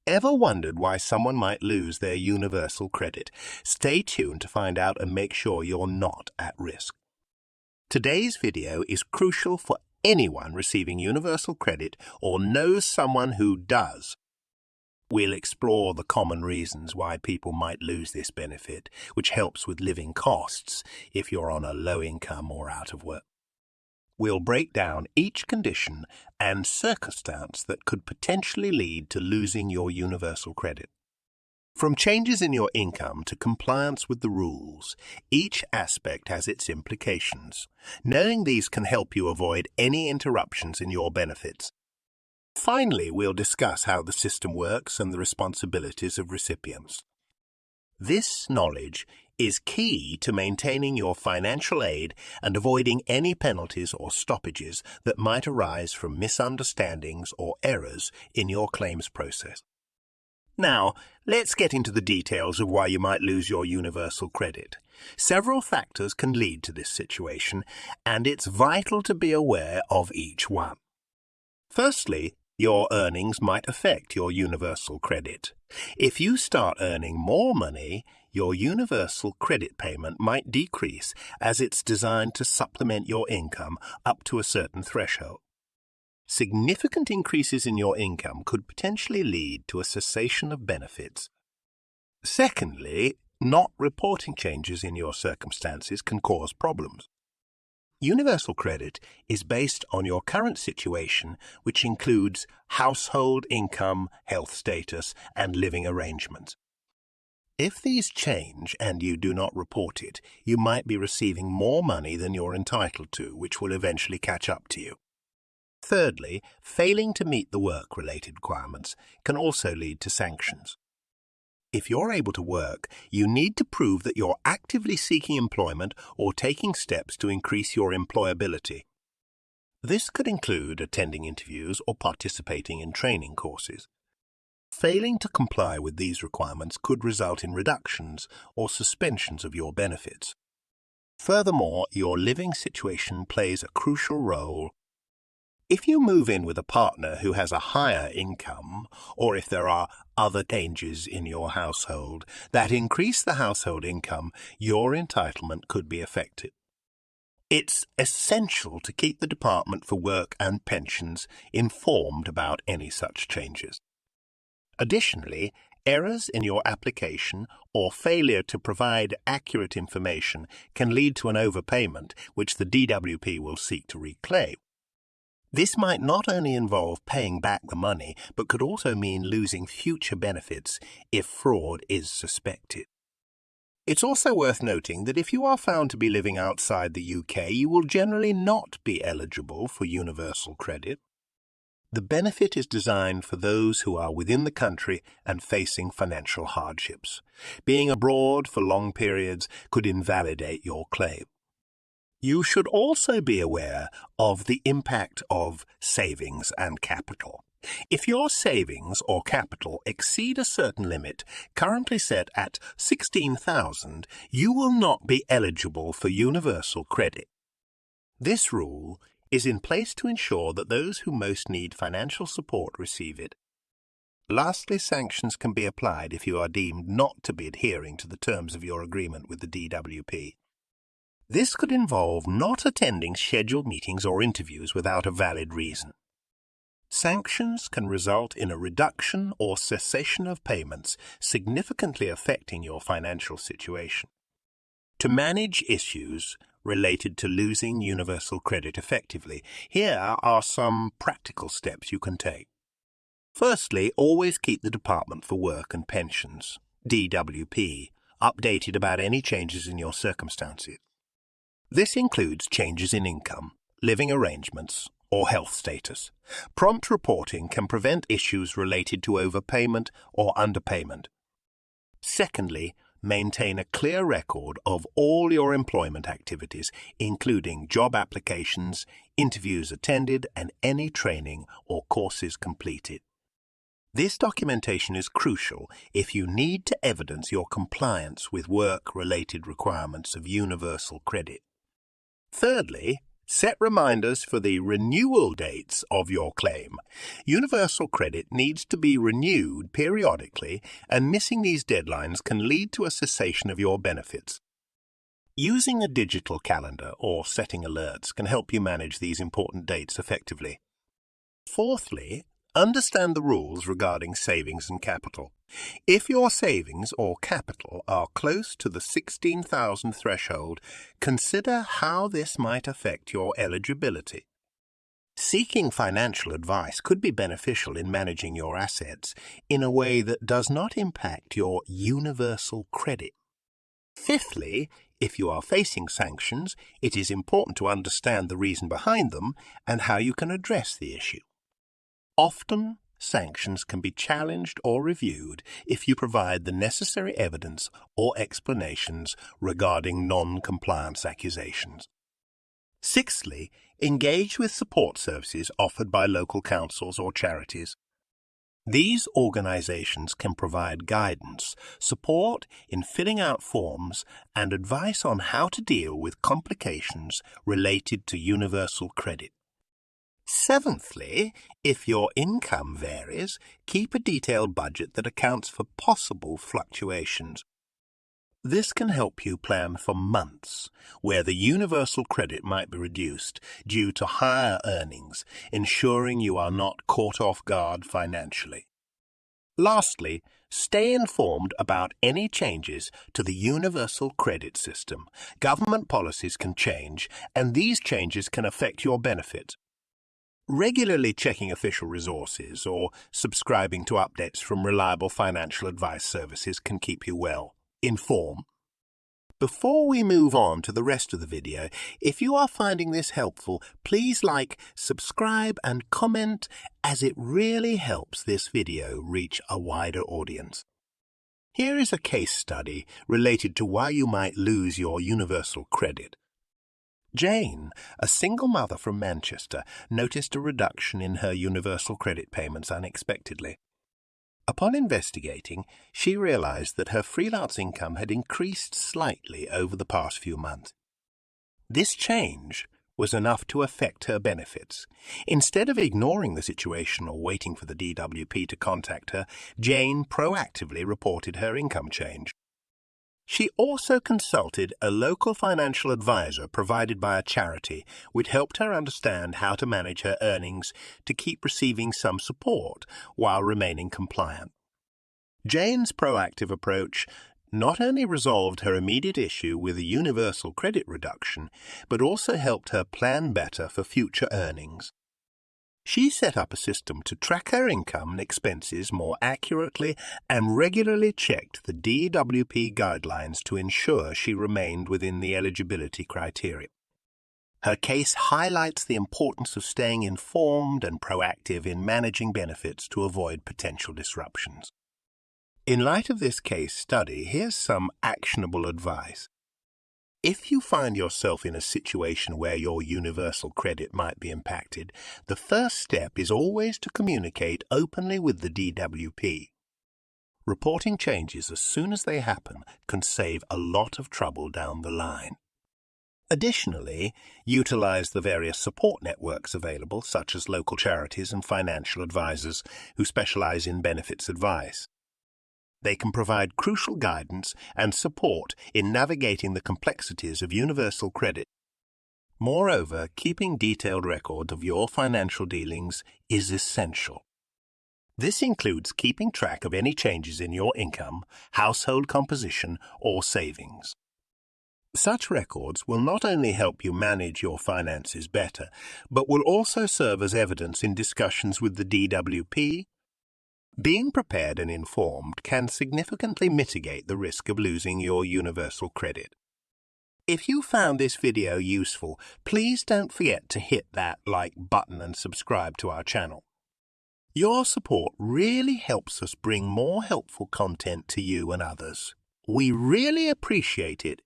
Ever wondered why someone might lose their universal credit? Stay tuned to find out and make sure you're not at risk. Today's video is crucial for anyone receiving universal credit or knows someone who does. We'll explore the common reasons why people might lose this benefit, which helps with living costs if you're on a low income or out of work. We'll break down each condition and circumstance that could potentially lead to losing your universal credit. From changes in your income to compliance with the rules, each aspect has its implications. Knowing these can help you avoid any interruptions in your benefits. Finally, we'll discuss how the system works and the responsibilities of recipients. This knowledge is key to maintaining your financial aid and avoiding any penalties or stoppages that might arise from misunderstandings or errors in your claims process. Now, let's get into the details of why you might lose your universal credit. Several factors can lead to this situation, and it's vital to be aware of each one. Firstly, your earnings might affect your universal credit. If you start earning more money, your universal credit payment might decrease as it's designed to supplement your income up to a certain threshold. Significant increases in your income could potentially lead to a cessation of benefits. Secondly, not reporting changes in your circumstances can cause problems. Universal credit is based on your current situation, which includes household income, health status, and living arrangements. If these change and you do not report it, you might be receiving more money than you're entitled to, which will eventually catch up to you. Thirdly, failing to meet the work-related requirements can also lead to sanctions. If you're able to work, you need to prove that you're actively seeking employment or taking steps to increase your employability. This could include attending interviews or participating in training courses. Failing to comply with these requirements could result in reductions or suspensions of your benefits. Furthermore, your living situation plays a crucial role. If you move in with a partner who has a higher income, or if there are other changes in your household that increase the household income, your entitlement could be affected. It's essential to keep the Department for Work and Pensions informed about any such changes. Additionally, errors in your application or failure to provide accurate information can lead to an overpayment, which the DWP will seek to reclaim. This might not only involve paying back the money, but could also mean losing future benefits if fraud is suspected. It's also worth noting that if you are found to be living outside the UK, you will generally not be eligible for universal credit. The benefit is designed for those who are within the country and facing financial hardships. Being abroad for long periods could invalidate your claim. You should also be aware of the impact of savings and capital. If your savings or capital exceed a certain limit, currently set at $16,000, you will not be eligible for universal credit. This rule is in place to ensure that those who most need financial support receive it. Lastly, sanctions can be applied if you are deemed not to be adhering to the terms of your agreement with the DWP. This could involve not attending scheduled meetings or interviews without a valid reason. Sanctions can result in a reduction or cessation of payments, significantly affecting your financial situation. To manage issues related to losing universal credit effectively, here are some practical steps you can take. Firstly, always keep the Department for Work and Pensions, DWP, updated about any changes in your circumstances. This includes changes in income, living arrangements, or health status. Prompt reporting can prevent issues related to overpayment or underpayment. Secondly, maintain a clear record of all your employment activities, including job applications, interviews attended, and any training or courses completed. This documentation is crucial if you need to evidence your compliance with work-related requirements of universal credit. Thirdly, Set reminders for the renewal dates of your claim. Universal credit needs to be renewed periodically, and missing these deadlines can lead to a cessation of your benefits. Using a digital calendar or setting alerts can help you manage these important dates effectively. Fourthly, understand the rules regarding savings and capital. If your savings or capital are close to the 16,000 threshold, consider how this might affect your eligibility. Seeking financial advice could be beneficial in managing your assets in a way that does not impact your universal credit. Fifthly, if you are facing sanctions, it is important to understand the reason behind them and how you can address the issue. Often, sanctions can be challenged or reviewed if you provide the necessary evidence or explanations regarding non-compliance accusations. Sixthly, engage with support services offered by local councils or charities. These organizations can provide guidance, support in filling out forms, and advice on how to deal with complications related to universal credit. Seventhly, if your income varies, keep a detailed budget that accounts for possible fluctuations. This can help you plan for months where the universal credit might be reduced due to higher earnings, ensuring you are not caught off guard financially. Lastly, stay informed about any changes to the universal credit system. Government policies can change, and these changes can affect your benefits. Regularly checking official resources or subscribing to updates from reliable financial advice services can keep you well informed. Before we move on to the rest of the video, if you are finding this helpful, please like, subscribe, and comment, as it really helps this video reach a wider audience. Here is a case study related to why you might lose your universal credit. Jane, a single mother from Manchester, noticed a reduction in her universal credit payments unexpectedly. Upon investigating, she realized that her freelance income had increased slightly over the past few months. This change was enough to affect her benefits. Instead of ignoring the situation or waiting for the DWP to contact her, Jane proactively reported her income change. She also consulted a local financial advisor provided by a charity, which helped her understand how to manage her earnings to keep receiving some support while remaining compliant. Jane's proactive approach not only resolved her immediate issue with a universal credit reduction, but also helped her plan better for future earnings. She set up a system to track her income and expenses more accurately and regularly checked the DWP guidelines to ensure she remained within the eligibility criteria. Her case highlights the importance of staying informed and proactive in managing benefits to avoid potential disruptions. In light of this case study, here's some actionable advice. If you find yourself in a situation where your universal credit might be impacted, the first step is always to communicate openly with the DWP. Reporting changes as soon as they happen can save a lot of trouble down the line. Additionally, utilize the various support networks available, such as local charities and financial advisors who specialize in benefits advice. They can provide crucial guidance and support in navigating the complexities of universal credit. Moreover, keeping detailed record of your financial dealings is essential. This includes keeping track of any changes in your income, household composition, or savings. Such records will not only help you manage your finances better, but will also serve as evidence in discussions with the DWP. Being prepared and informed can significantly mitigate the risk of losing your universal credit. If you found this video useful, please don't forget to hit that like button and subscribe to our channel. Your support really helps us bring more helpful content to you and others. We really appreciate it